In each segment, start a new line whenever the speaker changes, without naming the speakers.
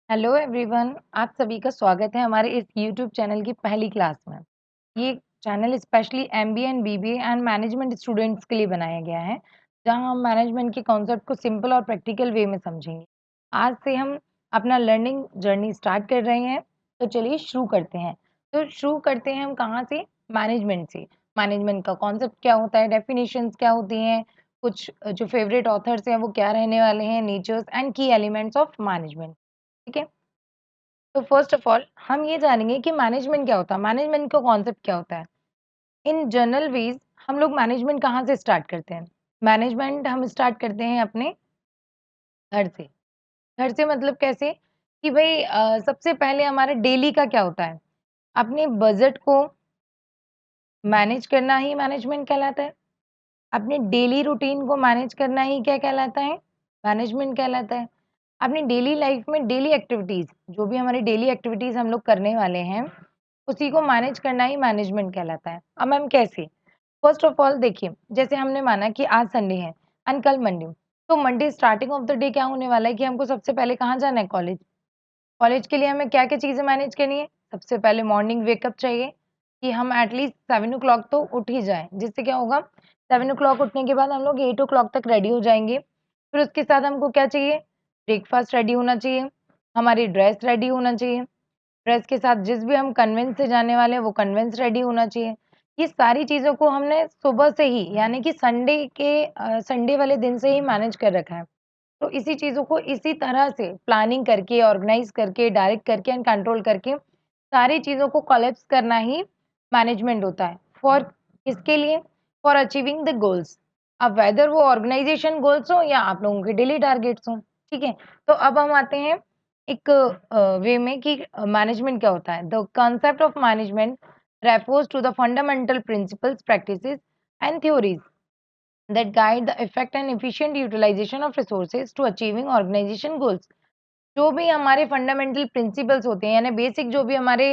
Hello everyone, आप सभी का स्वागत है हमारे इस यूट्यूब चैनल की पहली क्लास में। ये channel specially MBA and BBA and management students के लिए बनाया गया है, जहां हम मैनेजमेंट के कॉन्सेप्ट को सिंपल और प्रैक्टिकल वे में समझेंगे। आज से हम अपना लर्निंग जर्नी स्टार्ट कर रहे हैं, तो चलिए शुरू करते हैं। तो शुरू करते हैं हम कहाँ से? मैनेजमेंट से। मैनेजमेंट का कॉन्सेप्ट क्या होता है, डेफिनेशंस क्या होती हैं, कुछ जो फेवरेट ऑथर्स हैं वो क्या रहने वाले हैं, नेचर्स एंड की एलिमेंट्स ऑफ मैनेजमेंट। ठीक है। तो फर्स्ट ऑफ ऑल हम ये जानेंगे कि मैनेजमेंट क्या होता है, मैनेजमेंट का कॉन्सेप्ट क्या होता है। इन जनरल वेज हम लोग मैनेजमेंट कहाँ से स्टार्ट करते हैं? मैनेजमेंट हम स्टार्ट करते हैं अपने घर से। घर से मतलब कैसे? कि भाई सबसे पहले हमारा डेली का क्या होता है? अपने बजट को मैनेज करना ही मैनेजमेंट कहलाता है। अपने डेली रूटीन को मैनेज करना ही क्या कहलाता है? मैनेजमेंट कहलाता है। अपनी डेली लाइफ में डेली एक्टिविटीज़, जो भी हमारी डेली एक्टिविटीज़ हम लोग करने वाले हैं, उसी को मैनेज करना ही मैनेजमेंट कहलाता है। अब मैम कैसे? फर्स्ट ऑफ ऑल देखिए, जैसे हमने माना कि आज संडे है एंड कल मंडे, तो Monday starting of the day क्या होने वाला है कि हमको सबसे पहले कहाँ जाना है? कॉलेज। कॉलेज के लिए हमें क्या-क्या चीज़ें मैनेज करनी है? सबसे पहले मॉर्निंग वेकअप चाहिए कि हम एटलीस्ट 7 ओ क्लॉक तो उठ ही जाएँ। जिससे क्या होगा, 7 ओ क्लॉक उठने के बाद हम लोग 8 ओ क्लॉक तक रेडी हो जाएँगे। फिर उसके साथ हमको क्या चाहिए? ब्रेकफास्ट रेडी होना चाहिए, हमारी ड्रेस रेडी होना चाहिए। ड्रेस के साथ जिस भी हम कन्वेंस से जाने वाले हैं, वो कन्वेंस रेडी होना चाहिए। ये सारी चीज़ों को हमने सुबह से ही यानी कि संडे वाले दिन से ही मैनेज कर रखा है। तो इसी चीज़ों को इसी तरह से प्लानिंग करके, ऑर्गेनाइज़ करके, डायरेक्ट करके एंड कंट्रोल करके सारी चीज़ों को कोलैप्स करना ही मैनेजमेंट होता है। फॉर किसके लिए? For achieving the goals. अब वेदर वो ऑर्गेनाइज़ेशन गोल्स हो या आप लोगों के डेली टारगेट्स हों, ठीक है? तो अब हम आते हैं एक वे में कि मैनेजमेंट क्या होता है? The concept of management refers to the fundamental principles, practices and theories that guide the effect and efficient utilization of resources to achieving organization goals। जो भी हमारे फंडामेंटल प्रिंसिपल्स होते हैं यानी बेसिक जो भी हमारे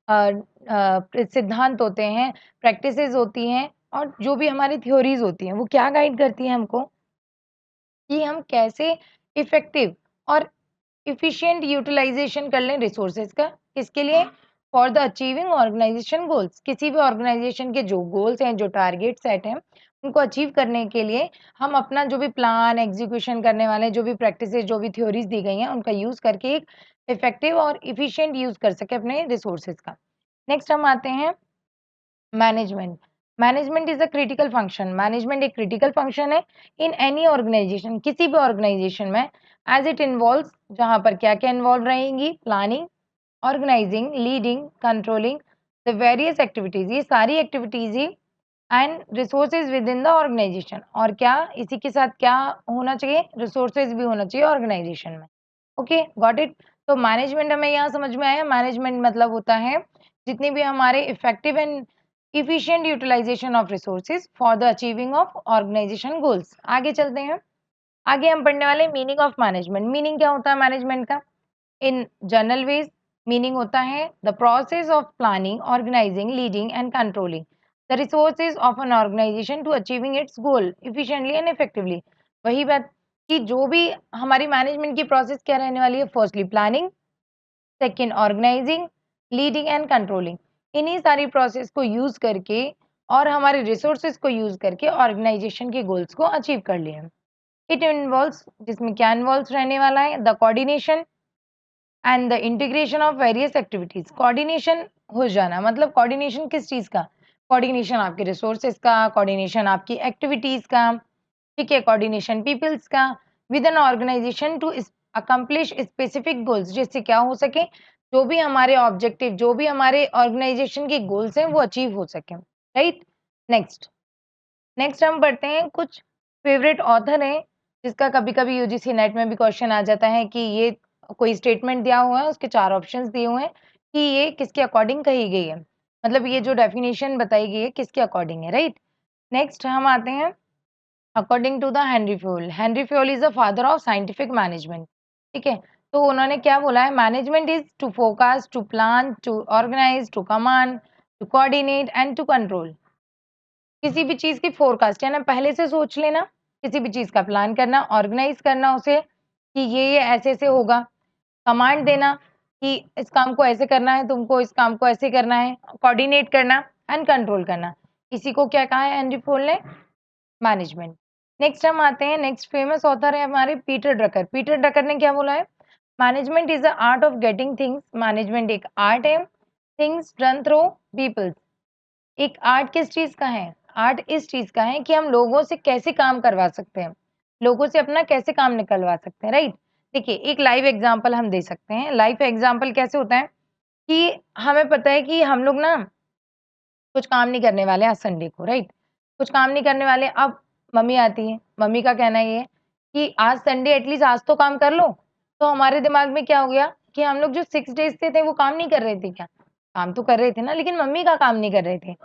सिद्धांत होते हैं, प्रैक्टिसेस होती हैं और जो भी हमारी थ्योरीज होती हैं, वो क्या गाइड करती हैं हमको कि हम कैसे इफेक्टिव और एफिशिएंट यूटिलाइजेशन कर लें रिसोर्सेज का। किसके लिए? For the achieving organization goals. किसी भी ऑर्गेनाइजेशन के जो गोल्स हैं, जो टारगेट सेट हैं, उनको अचीव करने के लिए हम अपना जो भी प्लान एग्जीक्यूशन करने वाले जो भी प्रैक्टिसेस, जो भी थ्योरीज दी गई हैं, उनका यूज करके एक इफेक्टिव और इफिशिएंट यूज कर सके अपने रिसोर्सेज का। नेक्स्ट हम आते हैं management. Management is a critical function. Management एक क्रिटिकल फंक्शन है इन एनी ऑर्गेनाइजेशन, किसी भी ऑर्गेनाइजेशन में, एज इट इन्वॉल्व्स, जहां पर क्या क्या इन्वॉल्व रहेंगी? Planning, organizing, leading, controlling the various activities. ये सारी एक्टिविटीज ही and resources within the organization. और क्या इसी के साथ क्या होना चाहिए? रिसोर्सेज भी होना चाहिए ऑर्गेनाइजेशन में। Okay, got it. तो मैनेजमेंट हमें यहाँ समझ में आया। मैनेजमेंट मतलब होता है जितने भी हमारे effective and efficient utilization of resources for the achieving of organization goals। आगे चलते हैं। आगे हम पढ़ने वाले मीनिंग ऑफ मैनेजमेंट। मीनिंग क्या होता है मैनेजमेंट का? इन जनरल वेज मीनिंग होता है the process of planning, organizing, leading and controlling the resources of an organization to achieving its goal efficiently and effectively. वही बात कि जो भी हमारी मैनेजमेंट की प्रोसेस क्या रहने वाली है? Firstly planning, second organizing, leading and controlling. इन्हीं सारी प्रोसेस को यूज करके और हमारे रिसोर्सेज को यूज करके ऑर्गेनाइजेशन के गोल्स को अचीव कर लिया। इट इन्वॉल्व्स, जिसमें क्या इन्वॉल्व्स रहने वाला है? The coordination and the integration of various activities. Coordination हो जाना मतलब कोऑर्डिनेशन किस चीज का? कोऑर्डिनेशन आपके रिसोर्सेज का, कोऑर्डिनेशन आपकी एक्टिविटीज का, ठीक है, कोऑर्डिनेशन पीपल्स का with an organization to accomplish specific goals. जिससे क्या हो सके? जो भी हमारे ऑब्जेक्टिव, जो भी हमारे ऑर्गेनाइजेशन के गोल्स हैं, वो अचीव हो सके। राइट। नेक्स्ट नेक्स्ट हम पढ़ते हैं कुछ फेवरेट ऑथर हैं, जिसका कभी कभी यूजीसी नेट में भी क्वेश्चन आ जाता है कि ये कोई स्टेटमेंट दिया हुआ है, उसके 4 ऑप्शंस दिए हुए हैं कि ये किसके अकॉर्डिंग कही गई है, मतलब ये जो डेफिनेशन बताई गई है किसके अकॉर्डिंग है। राइट। नेक्स्ट हम आते हैं according to the Henry Fayol. Henry Fayol is the father of scientific management. ठीक है। तो उन्होंने क्या बोला है? Management is to focus, to plan, to organize, to command, to coordinate and to control. किसी भी चीज की फोरकास्ट है ना, पहले से सोच लेना, किसी भी चीज का प्लान करना, ऑर्गेनाइज करना उसे कि ये ऐसे ऐसे होगा, कमांड देना कि इस काम को ऐसे करना है, तुमको इस काम को ऐसे करना है, कोऑर्डिनेट करना एंड कंट्रोल करना। इसी को क्या कहा है हेनरी फोर्ड ने? मैनेजमेंट। नेक्स्ट हम आते हैं, नेक्स्ट फेमस ऑथर है हमारे पीटर ड्रकर। पीटर ड्रकर ने क्या बोला है? Management is the art of getting things, management एक आर्ट है, थिंग्स डन थ्रू पीपल्स। एक आर्ट किस चीज का है? आर्ट इस चीज का है कि हम लोगों से कैसे काम करवा सकते हैं, लोगों से अपना कैसे काम निकलवा सकते हैं, राइट। देखिए एक लाइव एग्जांपल हम दे सकते हैं। लाइव एग्जांपल कैसे होता है कि हमें पता है कि हम लोग ना कुछ काम नहीं करने वाले आज संडे को, राइट। कुछ काम नहीं करने वाले। अब मम्मी आती है, मम्मी का कहना ये है कि आज संडे एटलीस्ट आज तो काम कर लो। तो हमारे दिमाग में क्या हो गया कि हम लोग जो 6 डेज थे वो काम नहीं कर रहे थे क्या? काम तो कर रहे थे ना, लेकिन मम्मी का काम नहीं कर रहे थे।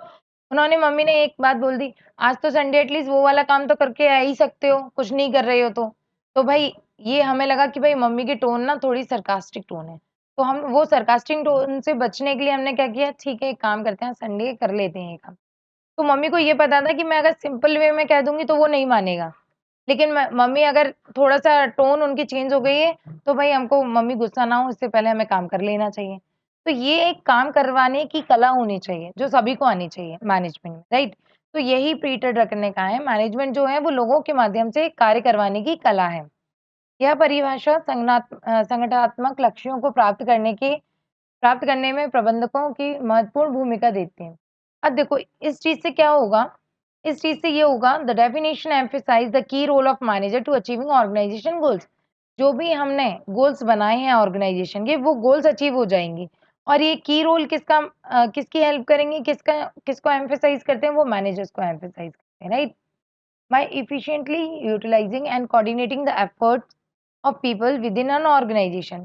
उन्होंने मम्मी ने एक बात बोल दी, आज तो संडे एटलीस्ट वो वाला काम तो करके आ ही सकते हो, कुछ नहीं कर रहे हो तो भाई ये हमें लगा कि भाई मम्मी की टोन ना थोड़ी सरकास्टिक टोन है। तो हम वो सरकास्टिक टोन से बचने के लिए हमने क्या किया, ठीक है एक काम करते हैं संडे कर लेते हैं ये काम। तो मम्मी को ये पता था कि मैं अगर सिंपल वे में कह दूंगी तो वो नहीं मानेगा, लेकिन मम्मी अगर थोड़ा-सा टोन उनकी चेंज हो गई है, तो भई हमको मम्मी गुस्सा ना हो इससे पहले हमें काम कर लेना चाहिए। तो ये एक काम करवाने की कला होनी चाहिए, जो सभी को आनी चाहिए मैनेजमेंट में, राइट? तो यही पीटर ड्रकर ने कहा है, मैनेजमेंट जो है वो लोगों के माध्यम से कार्य करवाने की कला है। यह परिभाषा संगठनात्मक लक्ष्यों को प्राप्त करने में प्रबंधकों की महत्वपूर्ण भूमिका देते हैं। अब देखो इस चीज़ से क्या होगा, इस चीज़ से ये होगा the definition emphasize the key role of manager to achieving organization goals. जो भी हमने गोल्स बनाए हैं ऑर्गेनाइजेशन के वो गोल्स अचीव हो जाएंगे। और ये की रोल किसकी हेल्प करेंगे, किसको एम्फसाइज करते हैं? वो मैनेजर्स को एम्फसाइज करते हैं, right. By efficiently utilizing and coordinating the efforts of people within an organization.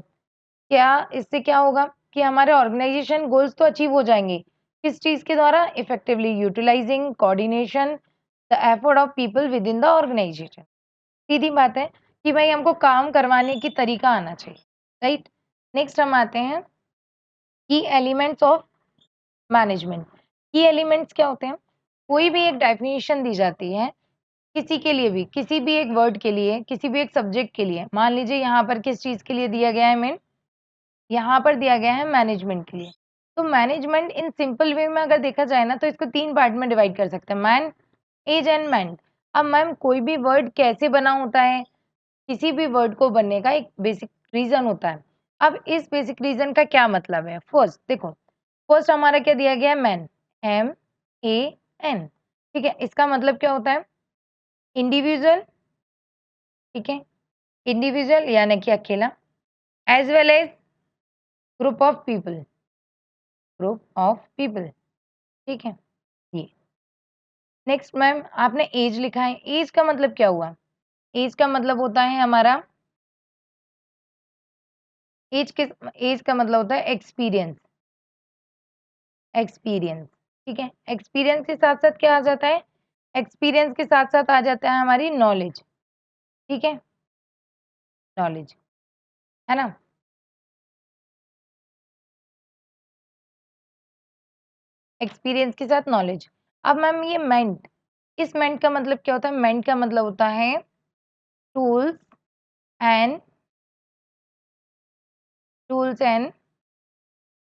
क्या इससे क्या होगा कि हमारे ऑर्गेनाइजेशन गोल्स तो अचीव हो जाएंगे, किस चीज के द्वारा? Effectively utilising coordination the effort of people within the organisation. सीधी बात है कि भाई हमको काम करवाने की तरीका आना चाहिए, राइट। नेक्स्ट हम आते हैं की एलिमेंट्स ऑफ मैनेजमेंट। की एलिमेंट्स क्या होते हैं? कोई भी एक डेफिनेशन दी जाती है किसी के लिए भी, किसी भी एक वर्ड के लिए, किसी भी एक सब्जेक्ट के लिए। मान लीजिए यहाँ पर किस चीज के लिए दिया गया है? मेन यहाँ पर दिया गया है मैनेजमेंट के लिए। तो मैनेजमेंट इन सिंपल वे में अगर देखा जाए ना तो इसको 3 पार्ट में डिवाइड कर सकते हैं, मैन, एज एंड मेंट। अब मैम कोई भी वर्ड कैसे बना होता है? किसी भी वर्ड को बनने का एक बेसिक रीजन होता है। अब इस बेसिक रीजन का क्या मतलब है? फर्स्ट देखो, फर्स्ट हमारा क्या दिया गया है? Man, MAN। ठीक है, इसका मतलब क्या होता है? इंडिविजुअल, ठीक है, इंडिविजुअल यानी कि अकेला, as well as group of people, group of people, ठीक है ये। नेक्स्ट मैम आपने एज लिखा है, एज का मतलब क्या हुआ? एज का मतलब होता है हमारा, एज का मतलब होता है एक्सपीरियंस, एक्सपीरियंस, ठीक है। एक्सपीरियंस के साथ साथ क्या आ जाता है? एक्सपीरियंस के साथ साथ आ जाता है हमारी नॉलेज, ठीक है, नॉलेज, है ना। एक्सपीरियंस के साथ नॉलेज। अब मैम ये मेंट, इस मेंट का मतलब क्या होता है? मेंट का मतलब होता है टूल्स एंड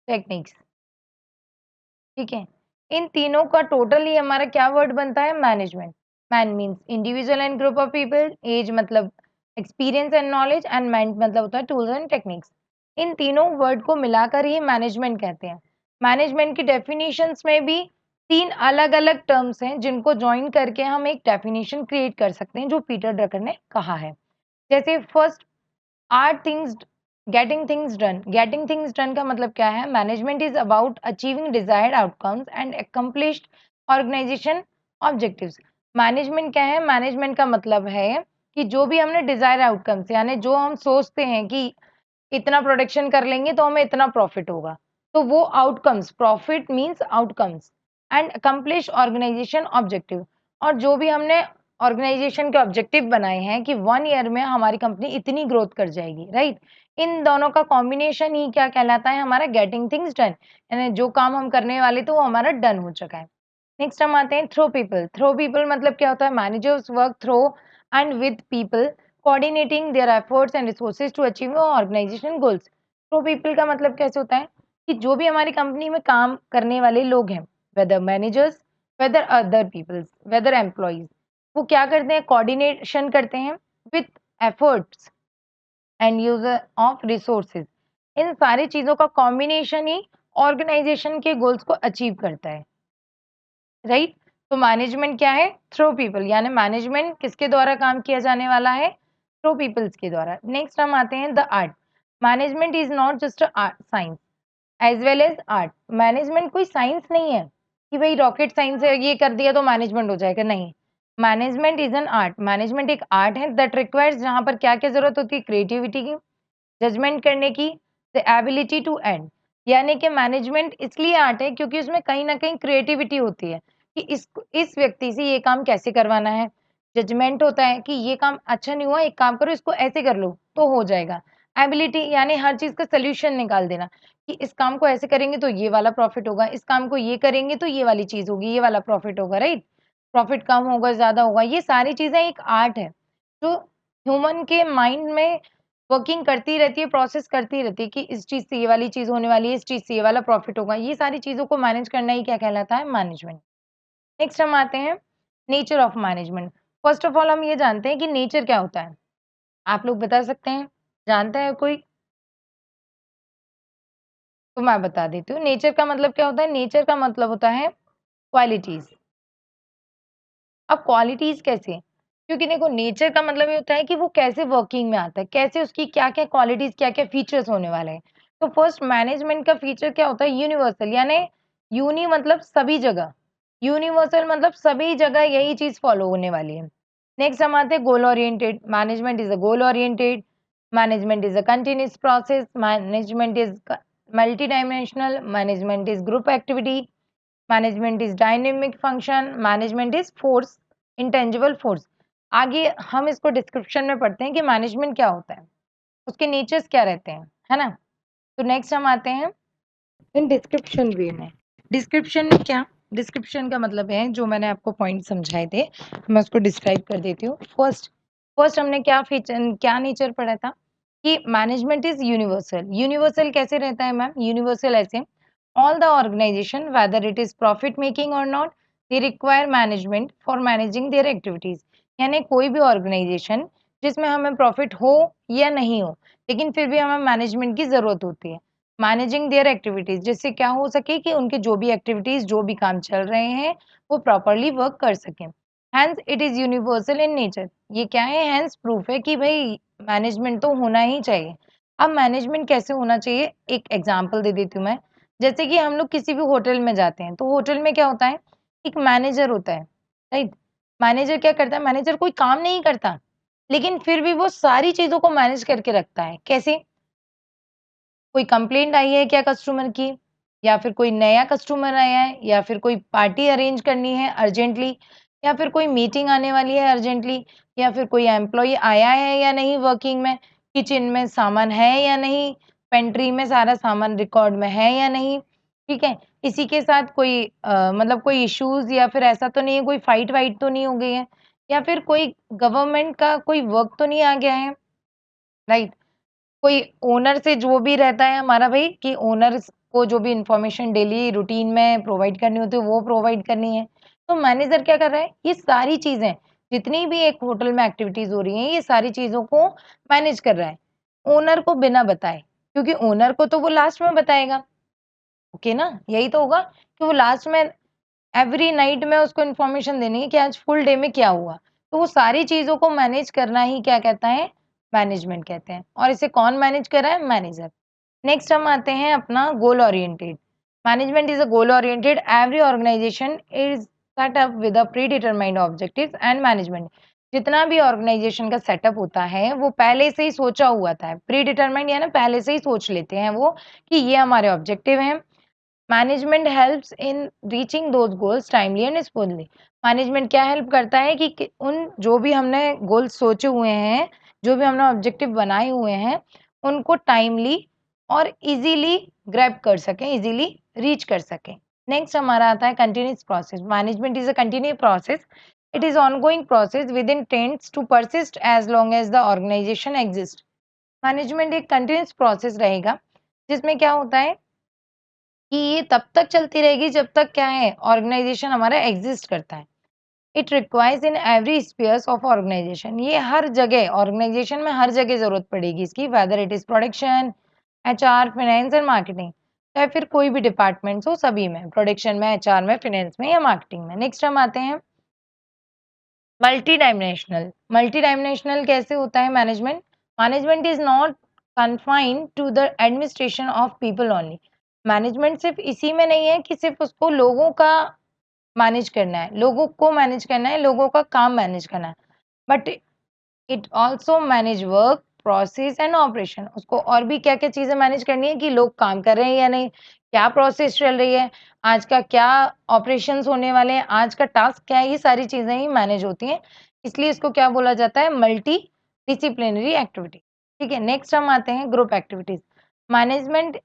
टेक्निक्स, ठीक है। इन तीनों का टोटल ही हमारा क्या वर्ड बनता है? Management. Man means individual and group of people, age मतलब experience and knowledge, and mind मतलब होता है टूल्स एंड टेक्निक्स। इन तीनों वर्ड को मिलाकर ही मैनेजमेंट कहते हैं। मैनेजमेंट की डेफिनेशंस में भी 3 अलग-अलग टर्म्स हैं जिनको जॉइन करके हम एक डेफिनेशन क्रिएट कर सकते हैं जो पीटर ड्रकर ने कहा है। जैसे first are things, getting things done का मतलब क्या है? Management is about achieving desired outcomes and accomplished organization objectives. Management क्या है? मैनेजमेंट का मतलब है कि जो भी हमने डिजायर आउटकम्स यानी जो हम सोचते हैं कि इतना प्रोडक्शन कर लेंगे तो हमें इतना प्रॉफिट होगा, तो वो outcomes, profit means outcomes, and accomplish organization objective. और जो भी हमने ऑर्गेनाइजेशन के ऑब्जेक्टिव बनाए हैं कि 1 ईयर में हमारी कंपनी इतनी ग्रोथ कर जाएगी, राइट। इन दोनों का कॉम्बिनेशन ही क्या कहलाता है? हमारा गेटिंग थिंग्स डन, यानी जो काम हम करने वाले थे वो हमारा डन हो चुका है। नेक्स्ट हम आते हैं थ्रो पीपल। थ्रो पीपल मतलब क्या होता है? Managers work through and with people, coordinating their efforts and resources to achieve organization goals. प्रो पीपल का मतलब कैसे होता है कि जो भी हमारी कंपनी में काम करने वाले लोग हैं, whether managers, whether other peoples, whether employees, वो क्या करते हैं, कोऑर्डिनेशन करते हैं with efforts and user of resources. इन सारी चीजों का कॉम्बिनेशन ही ऑर्गेनाइजेशन के गोल्स को अचीव करता है, राइट। तो मैनेजमेंट क्या है, थ्रू पीपल, यानी मैनेजमेंट किसके द्वारा काम किया जाने वाला है, थ्रू पीपल्स के द्वारा। नेक्स्ट हम आते हैं the art. Management is not just science as well as art. Management कोई साइंस नहीं है कि भाई रॉकेट साइंस है, ये कर दिया तो मैनेजमेंट हो जाएगा, नहीं। Management is an art. Management एक आर्ट है दैट रिक्वायर्स, जहां पर क्या क्या जरूरत होती है, क्रिएटिविटी की, जजमेंट करने की, द एबिलिटी टू एंड। यानी कि मैनेजमेंट इसलिए आर्ट है क्योंकि उसमें कहीं ना कहीं क्रिएटिविटी होती है कि इस व्यक्ति से ये काम कैसे करवाना है। जजमेंट होता है कि ये काम अच्छा नहीं हुआ, एक काम करो, इसको ऐसे कर लो तो हो जाएगा। एबिलिटी यानी हर चीज का सोल्यूशन निकाल देना कि इस काम को ऐसे करेंगे तो ये वाला प्रॉफिट होगा, इस काम को ये करेंगे तो ये वाली चीज होगी, ये वाला प्रॉफिट होगा, राइट। प्रॉफिट कम होगा, ज्यादा होगा, ये सारी चीजें एक आर्ट है जो ह्यूमन के माइंड में वर्किंग करती रहती है, प्रोसेस करती रहती है कि इस चीज से ये वाली चीज होने वाली है, इस चीज से ये वाला प्रॉफिट होगा। ये सारी चीजों को मैनेज करना ही क्या कहलाता है, मैनेजमेंट। नेक्स्ट हम आते हैं nature of management. First of all हम ये जानते हैं कि नेचर क्या होता है, आप लोग बता सकते हैं, जानता है कोई? तो मैं बता देती हूँ, नेचर का मतलब क्या होता है। नेचर का मतलब होता है क्वालिटीज। अब क्वालिटीज कैसे, क्योंकि देखो नेचर का मतलब ये होता है कि वो कैसे वर्किंग में आता है, कैसे उसकी क्या क्या क्वालिटीज, क्या क्या फीचर्स होने वाले हैं। तो फर्स्ट मैनेजमेंट का फीचर क्या होता है, यूनिवर्सल, यानी यूनि मतलब सभी जगह, यूनिवर्सल मतलब सभी जगह यही चीज फॉलो होने वाली है। नेक्स्ट हम आते हैं गोल oriented. Management is a goal oriented, management is a continuous process, management is multi dimensional, management is group activity, management is dynamic function, management is force, intangible force. आगे हम इसको डिस्क्रिप्शन में पढ़ते हैं कि मैनेजमेंट क्या होता है, उसके नेचर्स क्या रहते हैं, है ना। तो नेक्स्ट हम आते हैं इन डिस्क्रिप्शन वे में। डिस्क्रिप्शन में क्या, डिस्क्रिप्शन का मतलब है जो मैंने आपको पॉइंट समझाए थे, मैं उसको डिस्क्राइब कर देती हूँ। फर्स्ट फर्स्ट हमने क्या फीचर, क्या नेचर पढ़ा था कि मैनेजमेंट इज यूनिवर्सल। यूनिवर्सल कैसे रहता है मैम, यूनिवर्सल ऐसे, all the organization whether it is profit making or not, they require management for managing their activities। यानी कोई भी ऑर्गेनाइजेशन जिसमें हमें प्रॉफिट हो या नहीं हो, लेकिन फिर भी हमें मैनेजमेंट की जरूरत होती है, मैनेजिंग देयर एक्टिविटीज, जिससे क्या हो सके कि उनके जो भी एक्टिविटीज, जो भी काम चल रहे हैं वो प्रॉपरली वर्क कर सकें। Hence it is universal in nature. ये क्या है, हैंस प्रूफ है कि भाई मैनेजमेंट तो होना ही चाहिए। अब मैनेजमेंट कैसे होना चाहिए, एक एग्जांपल दे देती हूँ मैं। जैसे कि हम लोग किसी भी होटल में जाते हैं तो होटल में क्या होता है, एक मैनेजर होता है, राइट। मैनेजर क्या करता है, मैनेजर कोई काम नहीं करता लेकिन फिर भी वो सारी चीजों को मैनेज करके रखता है। कैसे, कोई कंप्लेंट आई है क्या कस्टमर की, या फिर कोई नया कस्टमर आया है, या फिर कोई पार्टी अरेंज करनी है अर्जेंटली, या फिर कोई मीटिंग आने वाली है अर्जेंटली, या फिर कोई एम्प्लॉय आया है या नहीं वर्किंग में, किचन में सामान है या नहीं, पेंट्री में सारा सामान रिकॉर्ड में है या नहीं, ठीक है। इसी के साथ कोई मतलब कोई इश्यूज या फिर ऐसा तो नहीं है, कोई फाइट वाइट तो नहीं हो गई है, या फिर कोई गवर्नमेंट का कोई वर्क तो नहीं आ गया है, राइट। कोई ओनर से जो भी रहता है हमारा भाई कि ओनर को जो भी इंफॉर्मेशन डेली रूटीन में प्रोवाइड करनी होती है वो प्रोवाइड करनी है। तो मैनेजर क्या कर रहा है, ये सारी चीजें, जितनी भी एक होटल में एक्टिविटीज हो रही हैं, ये सारी चीजों को मैनेज कर रहा है ओनर को बिना बताए, क्योंकि ओनर को तो वो लास्ट में बताएगा, ओके ना, यही तो होगा कि वो लास्ट में एवरी नाइट में उसको इन्फॉर्मेशन देनी है कि आज फुल डे में क्या हुआ। तो वो सारी चीज़ों को मैनेज करना ही क्या कहता है, मैनेजमेंट कहते हैं। और इसे कौन मैनेज कर रहा है, मैनेजर। नेक्स्ट हम आते हैं अपना goal oriented. Management is a goal oriented, every organization is set up with a predetermined objectives and management. जितना भी ऑर्गेनाइजेशन का सेटअप होता है वो पहले से ही सोचा हुआ था, प्री डिटरमाइंड यानी पहले से ही सोच लेते हैं वो कि ये हमारे ऑब्जेक्टिव हैं। Management helps in reaching those goals timely and smoothly. Management क्या हेल्प करता है कि उन जो भी हमने गोल्स सोचे हुए हैं, जो भी हमने ऑब्जेक्टिव बनाए हुए हैं, उनको टाइमली और इजीली ग्रैब कर सकें, इजीली रीच कर सकें। नेक्स्ट हमारा आता है continuous process. Management is a continue process, it is ongoing process within tends to persist as long as the organization exist. Management एक कंटिन्यूस प्रोसेस रहेगा जिसमें क्या होता है कि ये तब तक चलती रहेगी जब तक क्या है ऑर्गेनाइजेशन हमारा एग्जिस्ट करता है। It requires in every spheres of organization, ये हर जगह ऑर्गेनाइजेशन में हर जगह जरूरत पड़ेगी इसकी, whether it is production, HR, finance and marketing, चाहे फिर कोई भी डिपार्टमेंट्स हो, सभी में, प्रोडक्शन में, एचआर में, फाइनेंस में या मार्केटिंग में। नेक्स्ट हम आते हैं मल्टी डायमेंशनल। मल्टी डायमेंशनल कैसे होता है management? Management is not confined to the administration of people only. Management सिर्फ इसी में नहीं है कि सिर्फ उसको लोगों का मैनेज करना है, लोगों को मैनेज करना है, लोगों का काम मैनेज करना है, but it also manage work, process and operation. उसको और भी क्या क्या चीजें मैनेज करनी है कि लोग काम कर रहे हैं या नहीं, क्या प्रोसेस चल रही है, आज का क्या ऑपरेशंस होने वाले हैं, आज का टास्क क्या है, ये सारी चीजें ही मैनेज होती हैं। इसलिए इसको क्या बोला जाता है? Multi disciplinary activity. ठीक है, नेक्स्ट हम आते हैं group activities. Management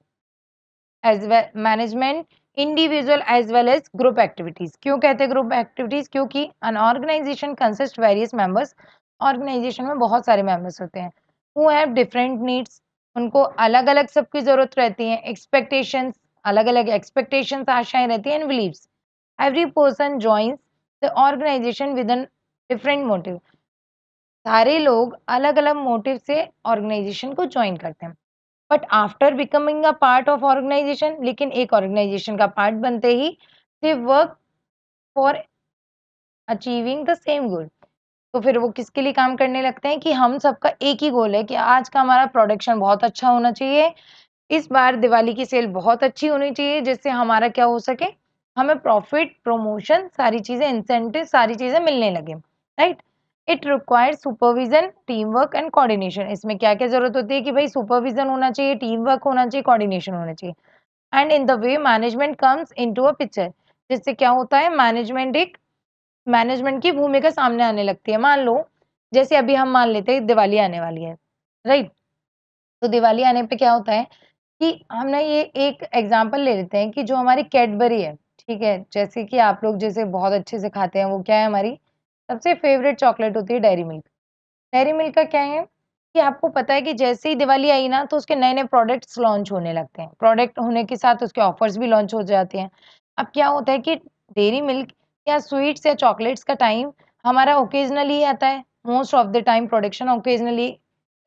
as well, management individual as well as group activities. क्यों कहते हैं ग्रुप एक्टिविटीज? क्योंकि an organisation consist various members, organisation में बहुत सारे मेंबर्स होते हैं, हु हैव डिफरेंट नीड्स, उनको अलग अलग सबकी जरूरत रहती है, एक्सपेक्टेशंस, अलग अलग एक्सपेक्टेशंस, आशाएं रहती हैं, and believes. Every person joins the organization with an different motive. सारे लोग अलग अलग मोटिव से ऑर्गेनाइजेशन को ज्वाइन करते हैं, but after becoming a part of organisation, लेकिन एक ऑर्गेनाइजेशन का पार्ट बनते ही they work for achieving the same goal. तो फिर वो किसके लिए काम करने लगते हैं कि हम सबका एक ही गोल है कि आज का हमारा प्रोडक्शन बहुत अच्छा होना चाहिए, इस बार दिवाली की सेल बहुत अच्छी होनी चाहिए, जिससे हमारा क्या हो सके, हमें प्रॉफिट, प्रमोशन, सारी चीजें, इंसेंटिव, सारी चीजें मिलने लगे, right. It required supervision, team work and coordination. इसमें क्या क्या जरूरत होती है कि भाई सुपरविजन होना चाहिए, टीम वर्क होना चाहिए, कोऑर्डिनेशन होना चाहिए, and in the way management comes into a picture. जिससे क्या होता है, मैनेजमेंट की भूमिका सामने आने लगती है। मान लो जैसे अभी हम मान लेते हैं दिवाली आने वाली है, राइट। तो दिवाली आने पे क्या होता है कि हम ना ये एक एग्जांपल ले लेते हैं कि जो हमारी कैडबरी है, ठीक है, जैसे कि आप लोग जैसे बहुत अच्छे से खाते हैं, वो क्या है, हमारी सबसे फेवरेट चॉकलेट होती है डेयरी मिल्क। डेयरी मिल्क का क्या है कि आपको पता है कि जैसे ही दिवाली आई ना तो उसके नए नए प्रोडक्ट्स लॉन्च होने लगते हैं, प्रोडक्ट होने के साथ उसके ऑफर्स भी लॉन्च हो जाते हैं। अब क्या होता है कि डेयरी मिल्क या स्वीट्स या चॉकलेट्स का टाइम हमारा ओकेजनली आता है, most of the time production occasionally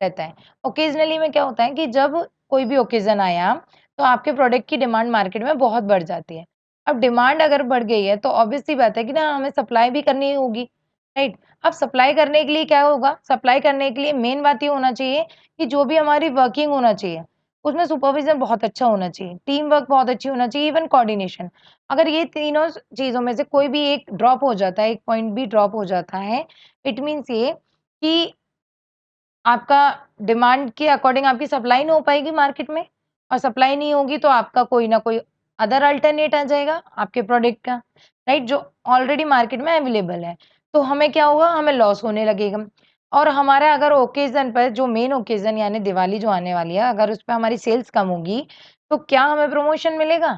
रहता है। ओकेजनली में क्या होता है कि जब कोई भी ओकेजन आया तो आपके प्रोडक्ट की डिमांड मार्केट में बहुत बढ़ जाती है। अब डिमांड अगर बढ़ गई है तो ऑब्वियस सी बात है कि ना हमें सप्लाई भी करनी होगी, राइट। अब सप्लाई करने के लिए क्या होगा, सप्लाई करने के लिए मेन बात ये होना चाहिए कि जो भी हमारी वर्किंग होना चाहिए उसमें सुपरविजन बहुत अच्छा होना चाहिए, टीम वर्क बहुत अच्छी होना चाहिए, इवन कोऑर्डिनेशन। अगर ये तीनों चीजों में से कोई भी एक ड्रॉप हो जाता है, एक पॉइंट भी ड्रॉप हो जाता है, इट मीन्स ये कि आपका डिमांड के अकॉर्डिंग आपकी सप्लाई नहीं हो पाएगी मार्केट में, और सप्लाई नहीं होगी तो आपका कोई ना कोई अदर अल्टरनेट आ जाएगा आपके प्रोडक्ट का, राइट, जो ऑलरेडी मार्केट में अवेलेबल है। तो हमें क्या होगा, हमें लॉस होने लगेगा। और हमारा अगर ओकेजन पर जो मेन ओकेजन यानी दिवाली जो आने वाली है, अगर उस पे हमारी सेल्स कम होगी तो क्या हमें प्रमोशन मिलेगा?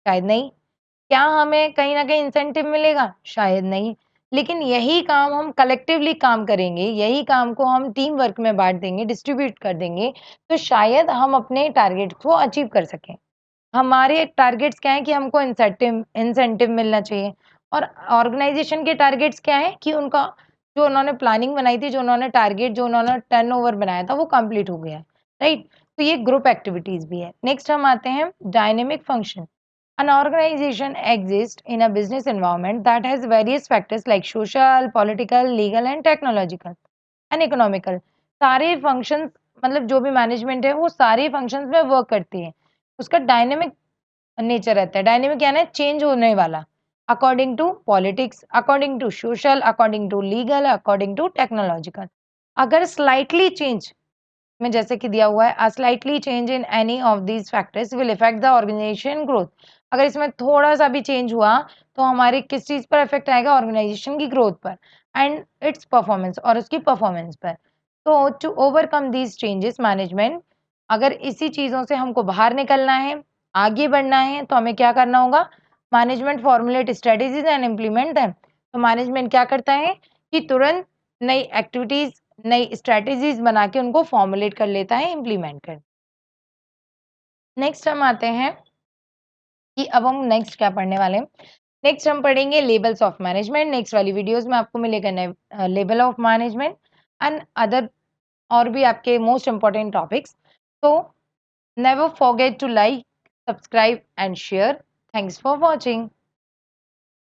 शायद नहीं। क्या हमें कहीं न कहीं इंसेंटिव मिलेगा? शायद नहीं। लेकिन यही काम हम कलेक्टिवली काम करेंगे, यही काम को हम टीम वर्क में बाँट देंगे, डिस्ट्रीब्यूट कर देंगे, तो शायद हम अपने टारगेट को अचीव कर सकें। हमारे टारगेट्स क्या हैं कि हमको इंसेंटिव इंसेंटिव मिलना चाहिए, और ऑर्गेनाइज़ेशन के टारगेट्स क्या हैं कि उनका जो उन्होंने प्लानिंग बनाई थी, जो उन्होंने टारगेट, जो उन्होंने टर्नओवर बनाया था, वो कंप्लीट हो गया है, राइट? तो ये ग्रुप एक्टिविटीज़ भी है। नेक्स्ट हम आते हैं dynamic function. An organization exists in a business environment that has various factors like social, political, legal and technological and economical. सारे functions, मतलब जो भी मैनेजमेंट है वो सारे functions में वर्क करती है। उसका डायनेमिक नेचर रहता है। डायनेमिक यानी चेंज होने वाला, according to politics, according to social, according to legal, according to technological. अगर स्लाइटली चेंज में जैसे कि दिया हुआ है, a slightly change in any of these factors will affect the organization growth. अगर इसमें थोड़ा सा भी चेंज हुआ तो हमारी किस चीज पर इफेक्ट आएगा, ऑर्गेनाइजेशन की ग्रोथ पर एंड इट्स परफॉर्मेंस, और उसकी परफॉर्मेंस पर। तो to overcome these changes management, अगर इसी चीजों से हमको बाहर निकलना है, आगे बढ़ना है, तो हमें क्या करना होगा, management formulate strategies and implement them. तो मैनेजमेंट क्या करता है कि तुरंत नई एक्टिविटीज, नई स्ट्रैटेजीज बना के उनको फॉर्मुलेट कर लेता है, इम्प्लीमेंट कर। नेक्स्ट हम आते हैं कि अब हम नेक्स्ट क्या पढ़ने वाले हैं। नेक्स्ट हम पढ़ेंगे लेबल्स ऑफ मैनेजमेंट। नेक्स्ट वाली वीडियोस में आपको मिलेगा लेबल ऑफ मैनेजमेंट एंड अदर और भी आपके मोस्ट इंपॉर्टेंट टॉपिक्स। तो never forget to like, subscribe and share. Thanks for watching.